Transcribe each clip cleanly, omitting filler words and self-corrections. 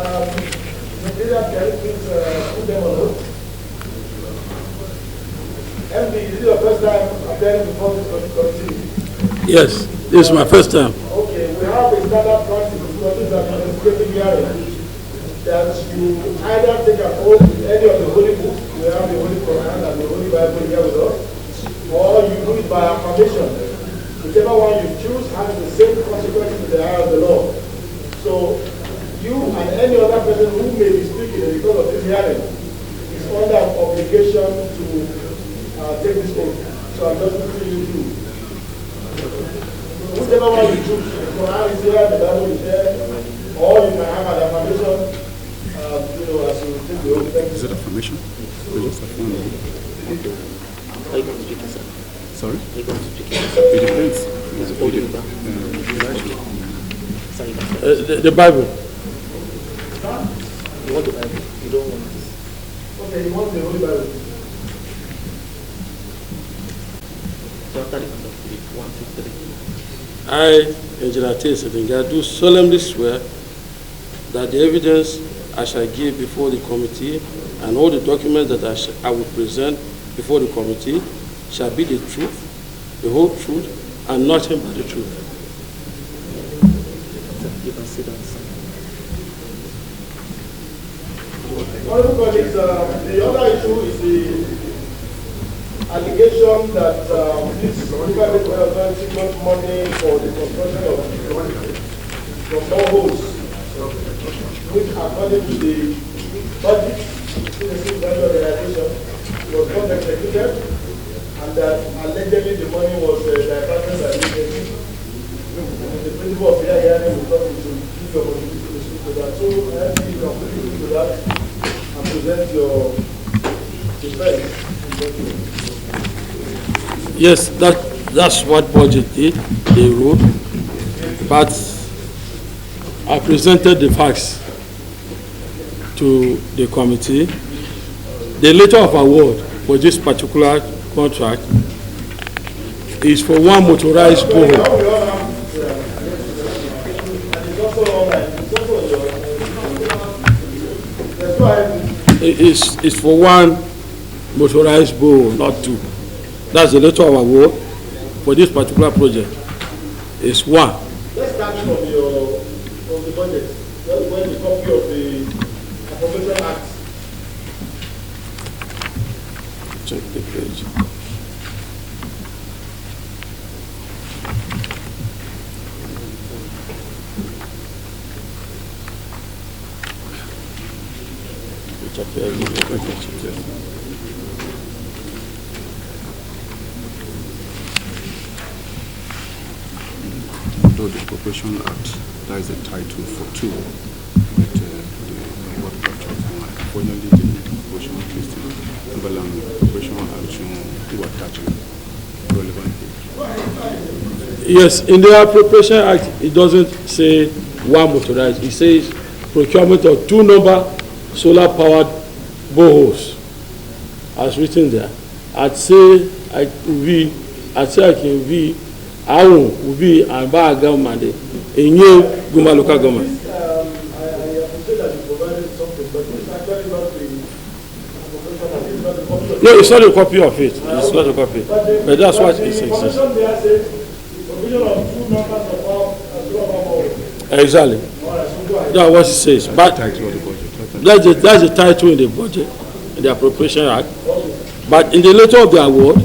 Nigeria, can you please put them on note? MD, is it your first time appearing before this committee? Yes, this is my first time. Okay, we have a standard practice because this is an investigative hearing that you either take an oath with any of the holy books, we have the Holy Quran and the Holy Bible here with us, or you do it by affirmation. Whichever one you choose has the same consequences in the eye of the law. So you and any other person who may be speaking because of this hearing is under an obligation to take this oath. So I'm just putting you through. Whichever one you choose, the Quran is here, the Bible is there, or you can have an affirmation, as you take the oath. Is it affirmation? Just affirmation. Are you going to speak it, sir? Sorry? Are you going to speak it? It depends. The Bible. You want the Bible? You don't want this. Okay, you want the Holy Bible? So after the end of the 1, 2, 3. I, Engineer T. do solemnly swear that the evidence I shall give before the committee and all the documents that I will present before the committee shall be the truth, the whole truth, and nothing but the truth. You can sit down, sir. Honorable colleagues, the other issue is the allegation that this private authority got money for the construction of boreholes, which according to the budget, the civil organization was not executed, and that allegedly the money was diverted by the the principle of fair hearing will not be to give your opportunity to speak to that. So I think you can put into that and present your defense. Yes, that's what budget did, they wrote, but I presented the facts to the committee. The letter of award for this particular contract is for one motorized borehole. It's for one motorized borehole, not two. That's the letter of award for this particular project. It's one. Let's start from the budget. That's when the copy of the Appropriation Act. Check the page. Though the Appropriation Act, that is a title for two, but the what unfortunately the Appropriation Act Appropriation Action who attach relevant. Yes, in the Appropriation Act, it doesn't say one motorized. It says procurement of 2 number solar-powered boreholes, as written there. I'd say I can be will be and by a government in new Guma local government. I appreciate that you provided something, but it's actually not the copy of it. No, it's not a copy of it. It's not a copy. But that's what it says. The information there says the provision of 2 numbers of boreholes. Exactly. That's what it says. But that's the title in the budget, in the Appropriation Act. But in the letter of the award,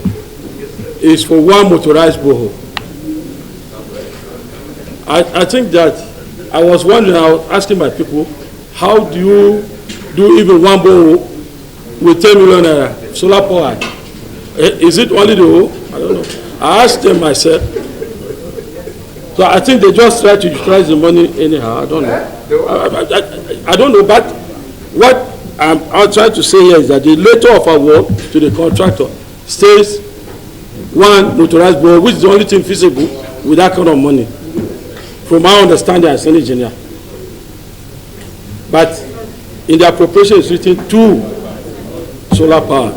is for one motorized borehole. I think that I was wondering, I was asking my people, how do you do even one borehole with 10 million naira solar power? Is it only the hole? I don't know. I asked them myself. So I think they just try to utilize the money anyhow. I don't know. I don't know, but what I'm trying to say here is that the letter of award to the contractor states one motorized borehole, which is the only thing feasible with that kind of money, from my understanding as an engineer. But in the appropriation it's written 2 solar power.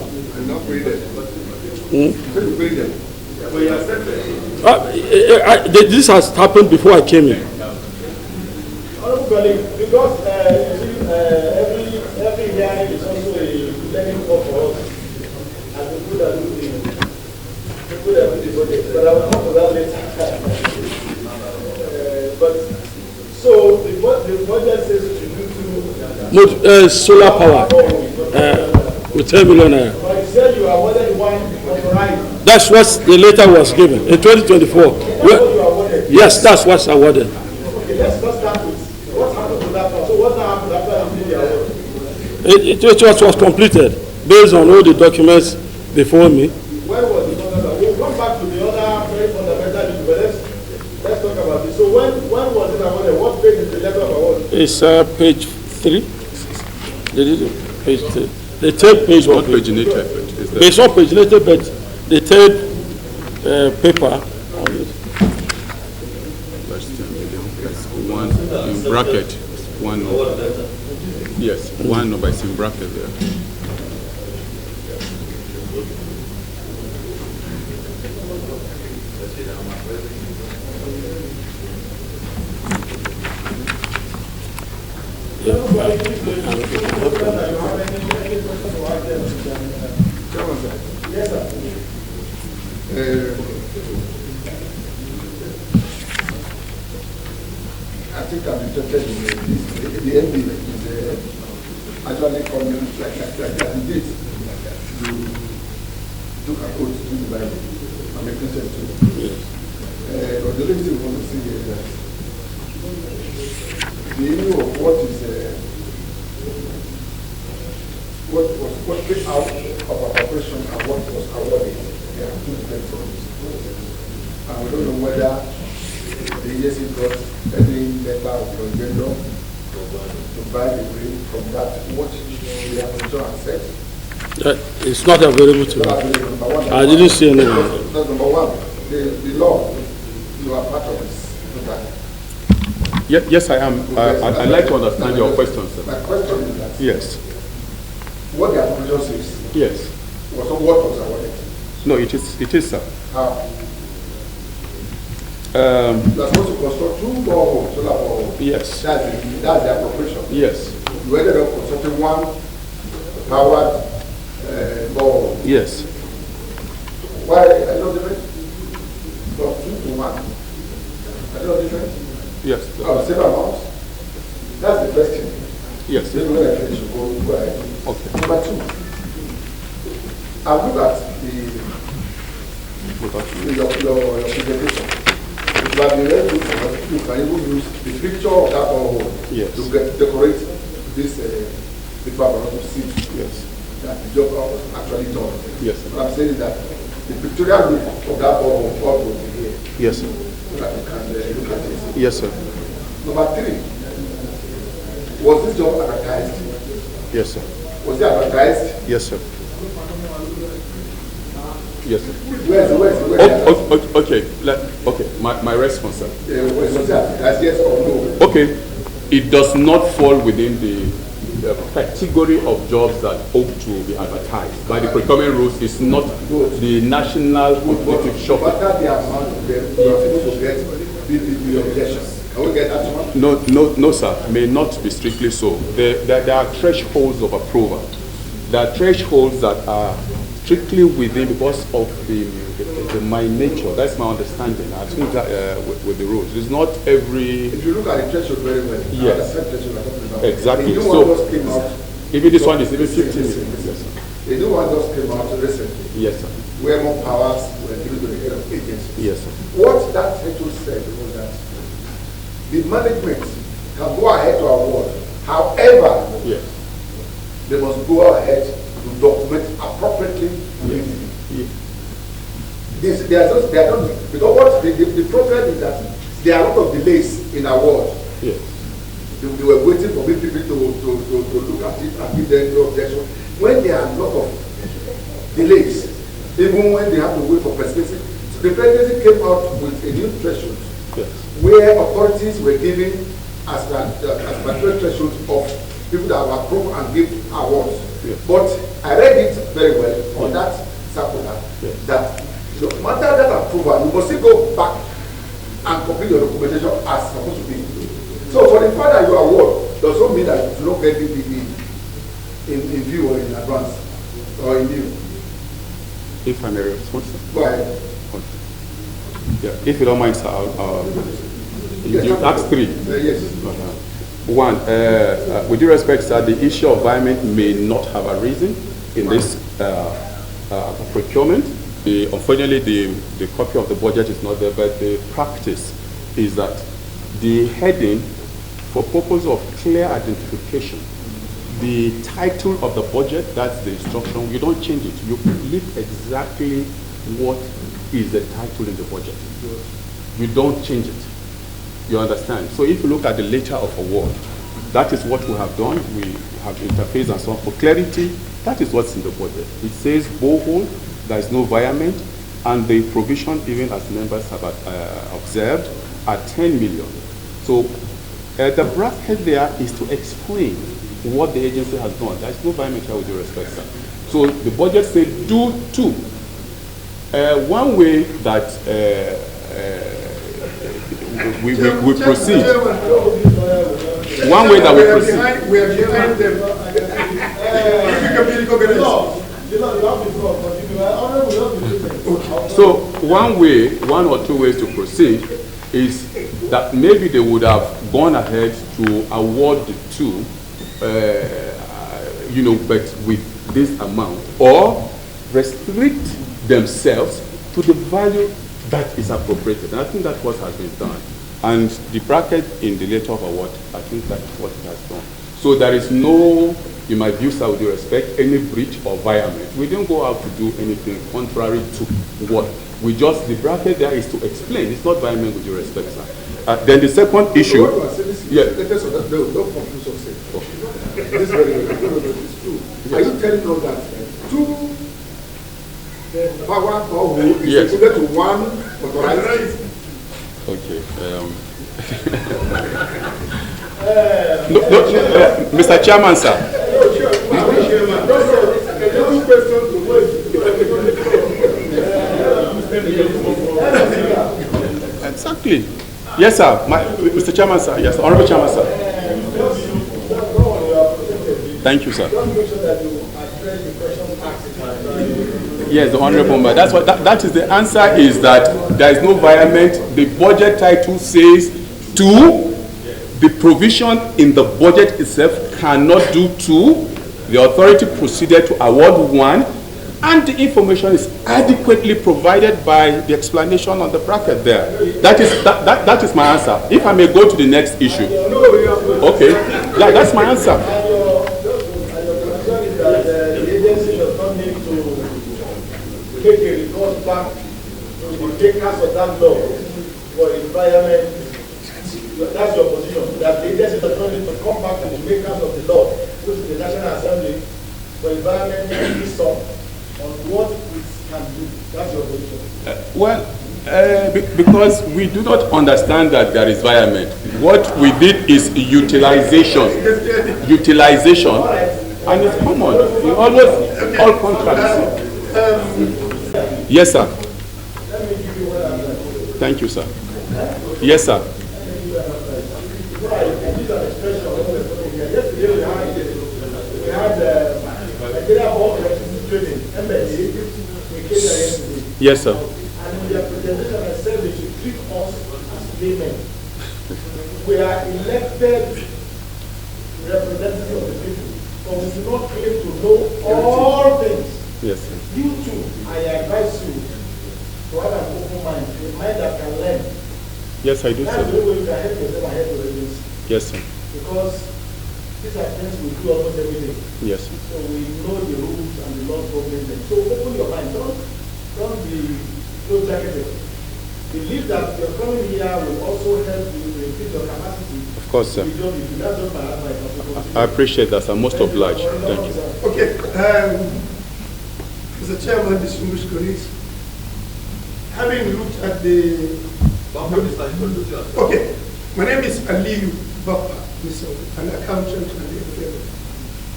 This has happened before I came in. Honorable colleague, because every hearing is also a learning curve for us and the people that do the budget. But I will come to that later. But so the budget says we should do solar power with 10 million naira. But you said you awarded one Motorize. That's what the letter was given in 2024. That's what you awarded. Yes, that's what's awarded. Okay, let's not start with what happened to that one. So what happened after you did the award? It was completed based on all the documents before me. When was the fundamental? We'll come back to the other very fundamental issue, but let's talk about this. So when was it awarded? What page is the letter of award? It's page 3. Page 3. The third page Not was paginated, but is that? it's not paginated, but the third paper on it. That's 10 million. That's one in bracket. One number. Yes, one number is in bracket there. I think I'm interested in the ND is actually coming like he did to took a quote to the Bible. I'm making sense too. But the only thing we want to see is that the issue of what came out of our operation and what was awarded. There are two different things. And we don't know whether the ESC got any letter of your vendor to buy the grain from that what we have said. It's not available to me. I didn't see any. That's number one. The law, you are part of this. Yes, I am. I'd like to understand your question, sir. My question is that Yes. what the application says Yes. was not what was awarded. No, it is, sir. How? You are supposed to construct 2 boreholes, solar boreholes. Yes. That's the appropriation. Yes. You ended up constructing 1 powered borehole. Yes. Why are they not different? From 2 to 1. Are they not different? Yes. Same amount? That's the first thing. Yes. Then when I finish, you go ahead. Okay. Number 2, I've looked at your presentation. It will be very good for us. You can even use the picture of that borehole Yes. to decorate this paper for us to see Yes. that the job was actually done. Yes. What I'm saying is that the pictorial look of that borehole ought to be here Yes, sir. so that you can look at it. Yes, sir. Number 3, was this job advertised? Yes, sir. Was it advertised? Yes, sir. Yes, sir. Where's Okay. Okay. My response, sir. was it advertised, yes or no? Okay. It does not fall within the category of jobs that ought to be advertised by the procurement rules. It's not the national competitive shopping. What are the amount of them you are supposed to get the objections? Can we get that one? No, sir. May not be strictly so. There are thresholds of approval. There are thresholds that are strictly within because of my nature. That's my understanding. I think that with the rules, it's not every. If you look at the threshold very well, Yes. the threshold we're talking about. Exactly. The new So, one just came out. Even this one is even 15 Listen. minutes. Yes, sir. The new one just came out recently, Yes, sir. where more powers were given to the head of agencies. Yes, sir. What that threshold said was that the management can go ahead to award. However, Yes. they must go ahead to document appropriately. Yes. They are not, because what the problem is that there are a lot of delays in award. Yes. They were waiting for people to look at it and give them no objection. When there are a lot of delays, even when they have to wait for presidency, so the presidency came out with a new threshold Yes. where authorities were giving as material threshold of people that were approved and give awards. Yes. But I read it very well on that circular Yes. that no matter that approval, you must still go back and complete your documentation as supposed to be. So for the fact that you award does not mean that you don't get it in view or in advance or in view. If I may respond, sir. Go ahead. Yeah, if you don't mind, sir, you asked 3. Yes. One, with due respect, sir, the issue of environment may not have arisen in this procurement. Unfortunately, the copy of the budget is not there, but the practice is that the heading, for purpose of clear identification, the title of the budget, that's the instruction, you don't change it. You leave exactly what is the title in the budget. You don't change it. You understand? So if you look at the letter of award, that is what we have done. We have interface and so on. For clarity, that is what's in the budget. It says borehole, there is no environment, and the provision, even as members have observed, are 10 million. So the bracket there is to explain what the agency has done. There is no environment here with due respect, sir. So the budget says do 2. One way that we proceed. One way that we proceed. We are behind them. So one or two ways to proceed is that maybe they would have gone ahead to award the 2, but with this amount, or restrict themselves to the value that is appropriated. And I think that's what has been done. And the bracket in the letter of award, I think that's what it has done. So there is no, in my view, sir, with due respect, any breach of environment. We didn't go out to do anything contrary to what we just, the bracket there is to explain. It's not environment with due respect, sir. Then the second issue. This is true. Are you telling us that 2 power borehole is equivalent to 1 motorized? Okay. Mr. Chairman, sir. Exactly. Yes, sir. Mr. Chairman, sir. Yes, Honorable Chairman, sir. Thank you, sir. Yes, the Honorable Member. That's what. That is the answer. Is that there is no environment. The budget title says 2. The provision in the budget itself cannot do 2. The authority proceeded to award 1, and the information is adequately provided by the explanation on the bracket there. That is my answer. If I may go to the next issue. Okay, that's my answer. Make a report back to the makers of that law for environment. That's your position. That the agency does not need to come back to the makers of the law, which is the National Assembly, for environment and some on what it can do. That's your position. Because we do not understand that there is environment. What we did is utilization. Utilization, and it's common in almost all contracts. Yes, sir. Thank you, sir. Yes, sir. Yes, sir. And their presentation, I said they should treat us as laymen. We are elected representatives of the people, but we do not claim to know all things. Yes, sir. You too, I advise you to have an open mind, a mind that can learn. Yes, I do, sir. That's the way you can help yourself and help your agency. Yes, sir. Because these are things we do almost every day. Yes, sir. So we know the rules and the laws governing them. So open your mind. Don't be close-jacketed. Believe that your coming here will also help you to increase your capacity. Of course, sir. That's just my advice. I appreciate that, sir. Most obliged. Thank you. Okay. Mr. Chairman, distinguished colleagues, having looked at the... Okay, my name is Aliyu Bappa, an accountant and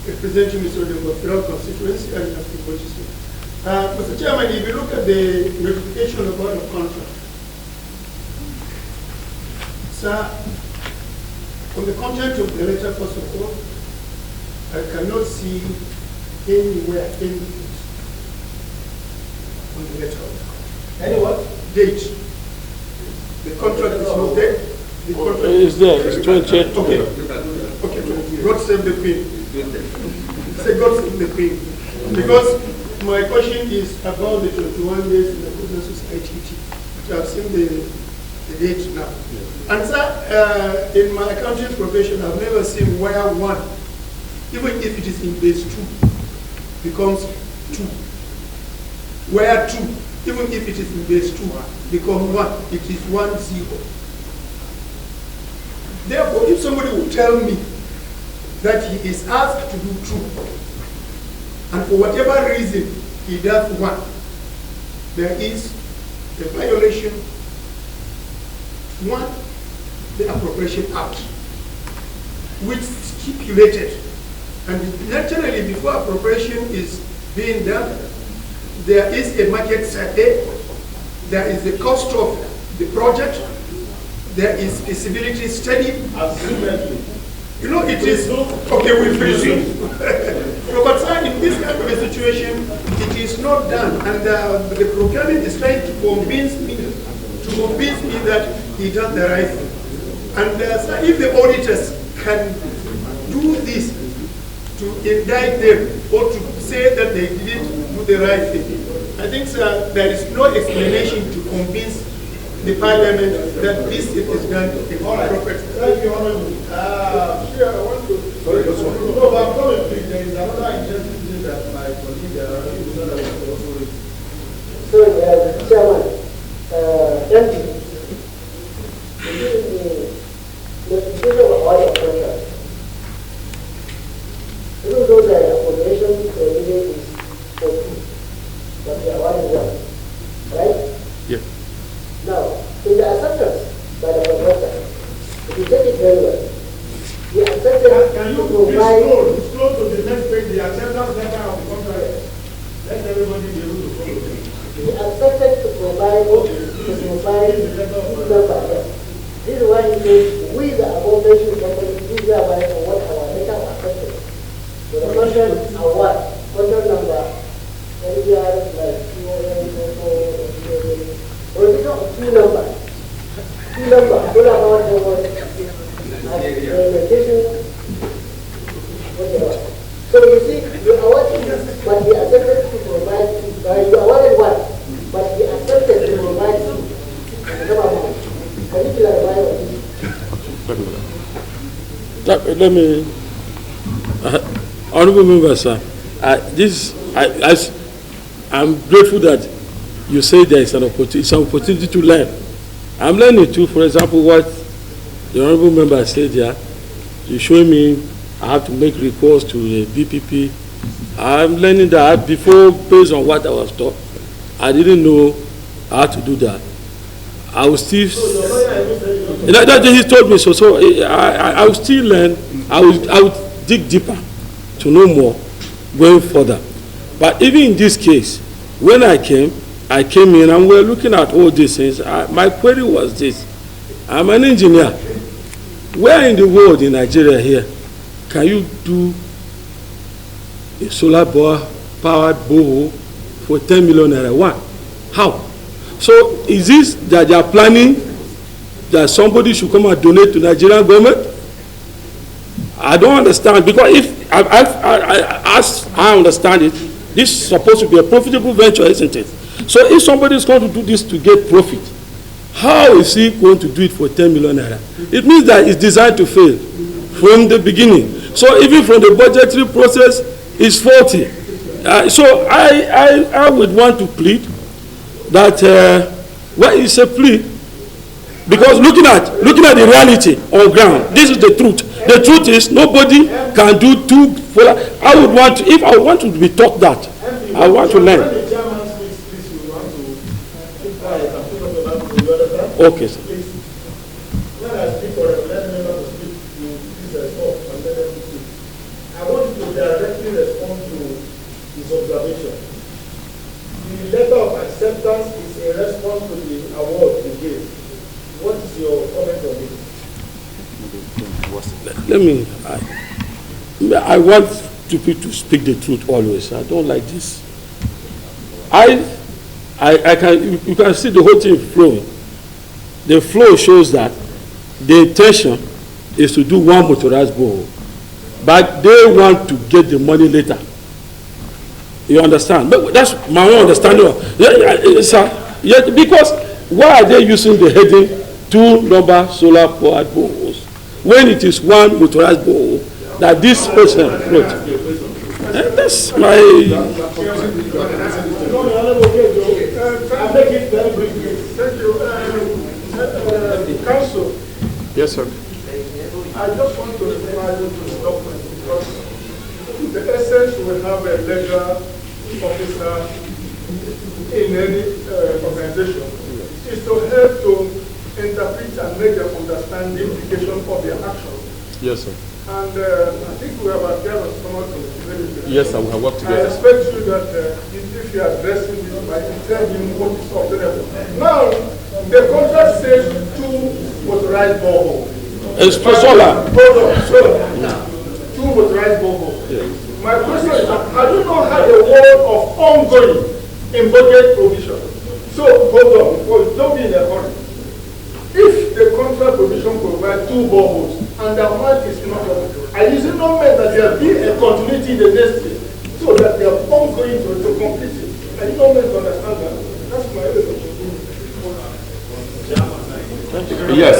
representing Mr. Odemba Federal Constituency and African. Mr. Chairman, if you look at the notification about the contract, sir, On the content of the letter, first of all, I cannot see anywhere any date on the letter. Any what? Date. The contract is not there. The contract It's there, it's 28. Okay. Okay, God save the Queen. Say God save the Queen. Because my question is about the 21 days in the Business Society. I have seen the date now. And sir, in my accounting profession, I've never seen where one, even if it is in base 2, becomes 2. Where 2, even if it is in base 2, becomes 1. It is 1, 0. Therefore, if somebody will tell me that he is asked to do 2, and for whatever reason he does 1, there is a violation. 1, the Appropriation Act, which stipulated, and naturally before appropriation is being done, there is a market survey, there is the cost of the project, there is feasibility study. Absolutely. You know, it is, okay, we presume. No, but sir, in this kind of a situation, it is not done, and the procurement is trying to convince me that he done the right thing. And sir, if the auditors can do this to indict them or to say that they didn't do the right thing, I think, sir, there is no explanation to convince the parliament that this is done in the proper. Thank you, Honorable. Here, I want to. Sorry, no, but I'm coming, please. There is another interesting thing that my colleague, also raised. So, Chairman, thank you. The situation of oil contract, even though the appropriation is for 2, but the oil is 1, right? Yeah. Now, in the acceptance by the contractor, if you take it very well, the acceptance Can you to provide. scroll to the next page, the acceptance letter of the contract? Let everybody be able to follow. He accepted to provide number. Yes. This is why he says, we the above mentioned company, we are for what our letter was accepted. So the contract are what? Contract number, NDR, like, provision of 2 numbers. 2 numbers, all about the location, whatever. So you see, you are watching this, but he accepted to provide 2. You are awarded 1, but he accepted to provide 2. Can you clarify what Let me, Honorable Member, sir, I'm grateful that you say there is an opportunity to learn. I'm learning too, for example, what the Honorable Member said here. You show me I have to make recourse to the BPP. I'm learning that before, based on what I was taught. I didn't know how to do that. I will still. That he told me so. So I will still learn. I will dig deeper to know more, going further. But even in this case, when I came in and we were looking at all these things. My query was this: I'm an engineer. Where in the world in Nigeria here can you do a solar powered borehole for 10 million naira? One, how? So is this that they are planning that somebody should come and donate to Nigerian government? I don't understand, because if as I understand it, this is supposed to be a profitable venture, isn't it? So if somebody is going to do this to get profit, how is he going to do it for 10 million naira? It means that it's designed to fail from the beginning. So even from the budgetary process, it's faulty. So I would want to plead that well, it's a plea, because looking at the reality on ground, this is the truth. The truth is nobody can do 2 full. I would want to, if I want to be taught that, I want to learn. Okay, sir. When I speak for a member to speak to this talk and let them speak, I want you to directly respond to his observation. The letter of acceptance is a response to the award you gave. What is your comment on it? Was I want people to speak the truth always. I don't like this. I can, you can see the whole thing flowing. The flow shows that the intention is to do one motorized borehole, but they want to get the money later. You understand? But that's my own understanding. Yeah, because why are they using the heading 2 number solar powered boreholes when it is one motorized borehole that this person wrote? And that's my. I'll make it very briefly. Thank you. Council. Yes, sir. I just want to refer you to the document because the essence we have a legal officer in any organization is to help to interpret and make them understand the implication of their action. Yes, sir. And I think we have adhered on some of the. Yes, sir. We have worked I together. expect you that if you are addressing this, I can tell you what is obtainable. Now, the contract says 2 motorized boreholes. It's for solar. Hold on, solar. 2 motorized boreholes. Yes. My question is, have you not had a word of ongoing in budget provision? So, hold on, don't be in a hurry. If the contract provision provides 2 boreholes and the amount is not, I usually not meant that there will be a continuity in the next year, so that they are ongoing to complete it. I did not meant to understand that. That's my question. Yes.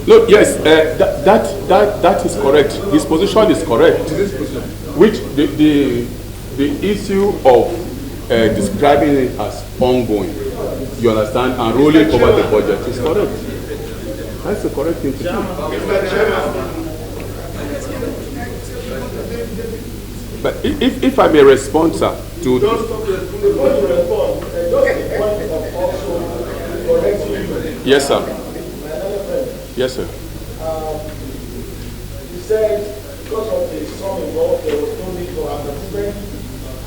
Look, yes, that is correct. His position is correct. Which the issue of describing it as ongoing, you understand, and rolling over the budget is correct. That's the correct thing to do. But if I may respond, sir, to yes, sir. Yes, sir. You said because of the sum involved, there was no need for advertisement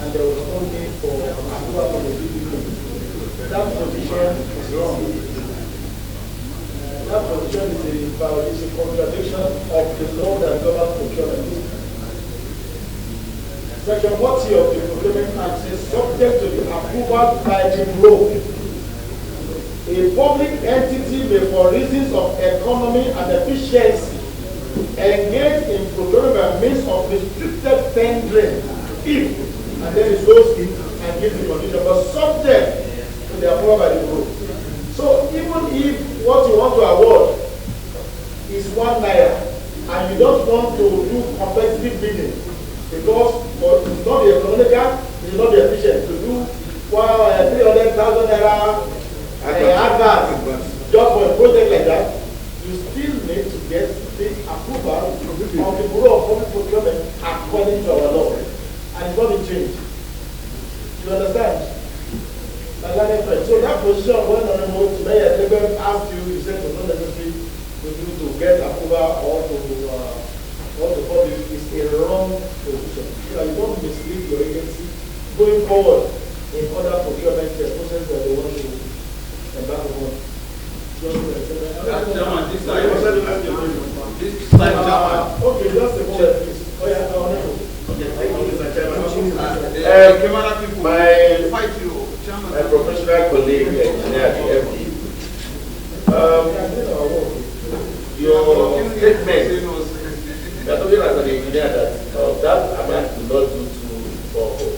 and there was no need for approval from the PPP. That position is wrong. That position is a contradiction of the law that governs procurement. Section 40 of the Procurement Act is subject to the approval by the bureau. A public entity may, for reasons of economy and efficiency, engage in procurement by means of restricted tendering if, and then it goes in and gives the condition, but subject to the approval by the bureau. So even if what you want to award is 1 naira and you don't want to do competitive bidding, because it's not the economical, it's not the efficient to do 300,000 naira advert just for a project like that, you still need to get the approval of the Bureau of Public Procurement according to our law. And it's not been changed. You understand? So that position when Honorable Mayor asked you, you said it was not necessary to get approval or to publish is a wrong position. So you don't mislead your agency going forward in other procurement process that they want to embark upon. Okay, just a moment, please. Oh, yeah, okay, thank you, Mr. Chairman. My professional colleague, engineer, the MD, your statement, you're talking as an engineer that that amount will not do to borehole.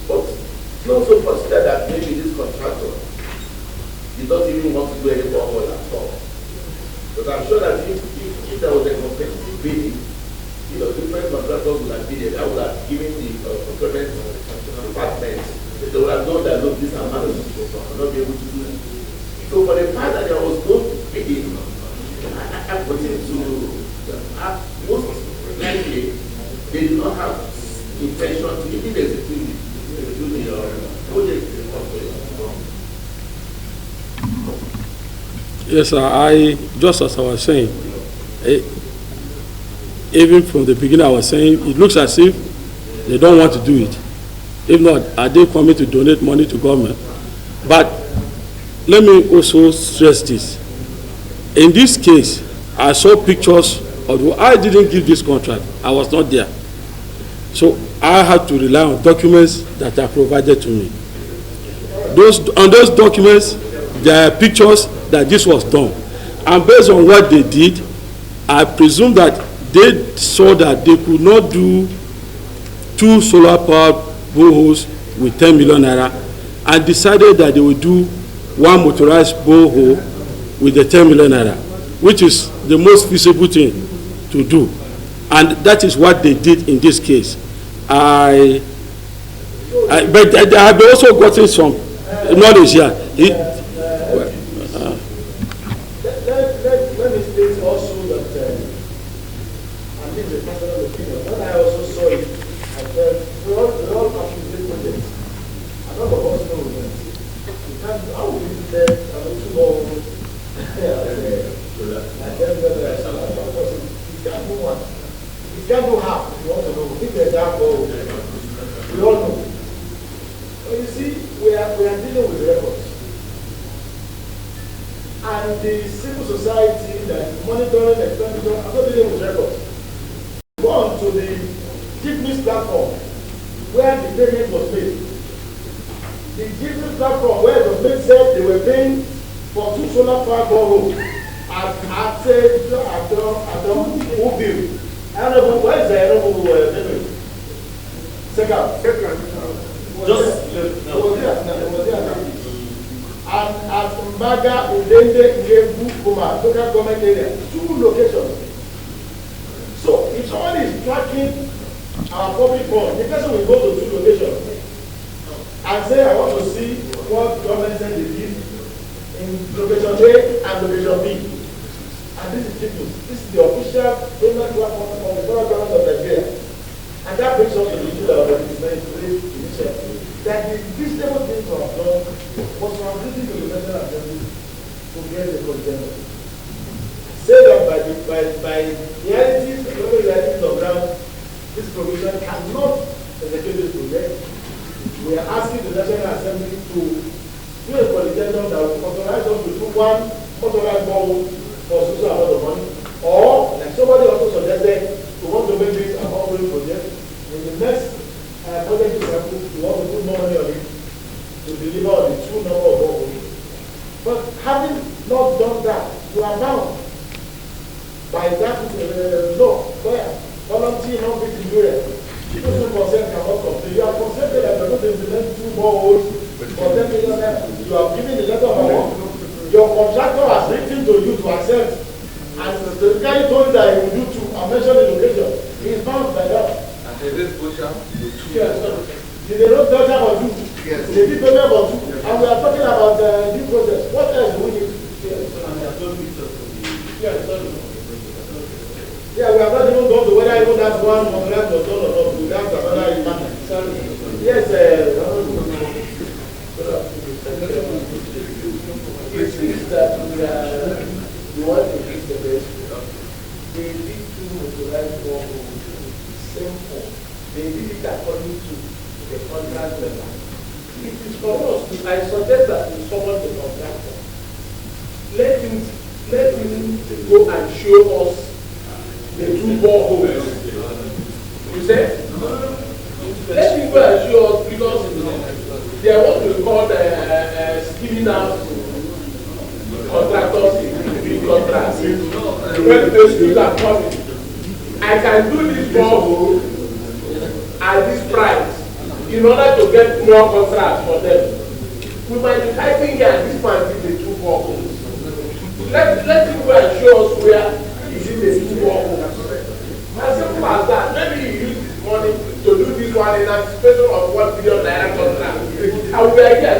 But you also consider that maybe this contractor did not even want to do any borehole at all. But I'm sure that if there was a competitive bidding, different contractors would have bidded. I would have given the procurement department. They would have known that, look, this amount of people will not be able to do it. So for the fact that there was no bidding, I put it to most likely they did not have intention to even execute the project. Yes, sir. Just as I was saying, even from the beginning I was saying, it looks as if they don't want to do it. If not, are they coming to donate money to government? But let me also stress this. In this case, I saw pictures, although I didn't give this contract, I was not there. So I had to rely on documents that are provided to me. On those documents, there are pictures that this was done. And based on what they did, I presume that they saw that they could not do 2 solar powered boreholes with 10 million naira and decided that they would do 1 motorized borehole with the 10 million naira, which is the most feasible thing to do. And that is what they did in this case. But I have also gotten some knowledge here. Let me state also that, and this is a personal opinion, when I also saw it, I felt we all appreciate projects. A lot of us know that you can't, how would you say, I mean, tomorrow, you can't do one. You can't do half if you want to know. If there's that goal, we all know. But you see, we are dealing with records. And the civil society that is monitoring expenditure are not dealing with records. Go on to the GIFMIS platform where the payment was made. The GIFMIS platform where it was made said they were paying for 2 solar power boreholes at who bill. I don't know where is the Benue? Second. Just was there. And at Mbaga, Udende, Ngebu, Kuma, local government area, 2 locations. So if someone is tracking our public fund, the person will go to 2 locations and say, I want to see what government said they did in location A and location B. And this is GIFMIS. This is the official payment platform of the federal government of Nigeria. And that brings us to the issue that was explained today initially. That the reasonable thing to have done was to have written to the National Assembly to get the consensus. Say that by realities, economic realities of ground, this provision cannot execute this project. We are asking the National Assembly to do a consensus that will authorize us to do 1 authorized borehole for social amount of money, or like somebody also suggested, we want to make this an ongoing project. In the next project example, we want to put more money on it to deliver on the 2 number of boreholes. But having not done that, you are bound by that law where volunteer not being included. People who consent cannot complain. You are consented that you are going to implement 2 boreholes for 10 million naira. You have given the letter of award. Your contractor has written to you to accept, and the guy told you that he will do 2 and mention the location. He is bound by that. And they did push out to 2. Yes, they don't touch about 2. Yes. They did payment about 2. And we are talking about due process. What else do we need? Yeah, we have not even gone to whether even that 1 contract was done or not. We have another matter. Yes, it seems that we want to fix the best. They did 2 motorized boreholes, same form. They did it according to the contract level. It is for us. I suggest that we summon the contractor. Let him go and show us the 2 boreholes. You say? Let him go and show us, because they are what we call skimming out contractors in big contracts. When those people are coming, I can do this borehole at this price in order to get more contracts for them. We might be typing here and this might be the 2 boreholes. Let him go and show us where is it the 2 boreholes. As simple as that. Maybe you use this money to do this one in anticipation of 1 billion naira contract. I will be here